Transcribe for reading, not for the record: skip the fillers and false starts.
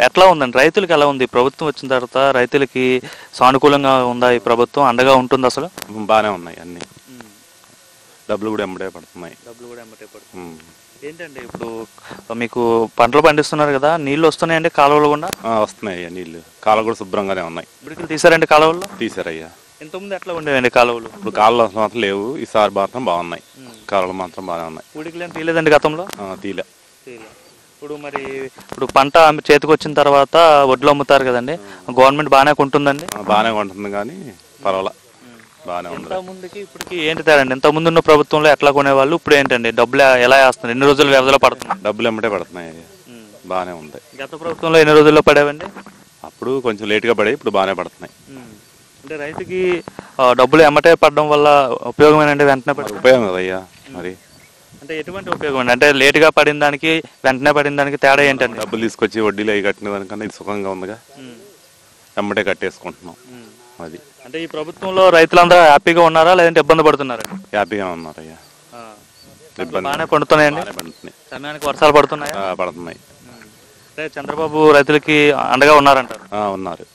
ఎట్లా ఉందండి రైతులకి? ఎలా ఉంది ప్రభుత్వం వచ్చిన తర్వాత? రైతులకి సానుకూలంగా ఉందా ఈ ప్రభుత్వం? అండగా ఉంటుంది అసలు? బాగానే ఉన్నాయి అన్ని. డబ్బులు కూడా ఎమ్మటే పడుతున్నాయి. ఏంటండి ఇప్పుడు మీకు పంటలు పండిస్తున్నారు కదా, నీళ్ళు వస్తున్నాయండి కాలువలు కూడా? వస్తున్నాయి అయ్యా నీళ్ళు. కాలువలు కూడా శుభ్రంగానే ఉన్నాయి. ఇప్పటికి తీసారండి కాలువల్లో? తీసారయ్యా. ఇంతకుముందు ఎట్లా ఉండేవండి కాలువలు? ఇప్పుడు కాలువలు మాత్రం లేవు, ఈసారి మాత్రం బాగున్నాయి. కాలువలు మాత్రం బాగానే ఉన్నాయి. ఊడికి తీయలేదండి గతంలో? తీలే. ఇప్పుడు మరి ఇప్పుడు పంట చేతికి వచ్చిన తర్వాత వడ్లు అమ్ముతారు కదండి, గవర్నమెంట్ బాగానే కొంటుందండి? బాగానే కొంటుంది కానీ పర్వాలా, బాగానే ఉంది. ముందుకి ఇప్పటికి ఏంటి తేడండి? ఇంత ముందున్న ప్రభుత్వంలో ఎట్లా కొనేవాళ్ళు, ఇప్పుడు ఏంటండి డబ్బులు ఎలా వేస్తున్నారు? ఎన్ని రోజులు వ్యవధిలో పడుతుంది? డబ్బులు ఎమ్మటే పడుతున్నాయి, బాగానే ఉంది. గత ప్రభుత్వంలో ఎన్ని రోజుల్లో పడేవండి? అప్పుడు కొంచెం లేట్గా పడాయి, ఇప్పుడు బాగానే పడుతున్నాయి. అంటే రైతుకి డబ్బులు ఎమ్మటే పడడం వల్ల ఉపయోగమేనండి? వెంటనే ఉపయోగం కదయ్యా మరి. అంటే ఎటువంటి ఉపయోగం అండి? అంటే లేటుగా పడిన దానికి వెంటనే పడిన దానికి తేడా ఏంటండి? డబ్బులు తీసుకొచ్చి వడ్డీలు అవి కట్టిన దానికన్నా ఇది సుఖంగా ఉందిగా, ఎమ్మటే కట్టేసుకుంటున్నాం అది. అంటే ఈ ప్రభుత్వంలో రైతులందరూ హ్యాపీగా ఉన్నారా లేదంటే ఇబ్బంది పడుతున్నారా? హ్యాపీగా ఉన్నారయ్యా. ఇబ్బంది బాగానే పండుతున్నాయండి? సమయానికి వర్షాలు పడుతున్నాయా? పడుతున్నాయి. అంటే చంద్రబాబు రైతులకి అండగా ఉన్నారంటారు? ఉన్నారు.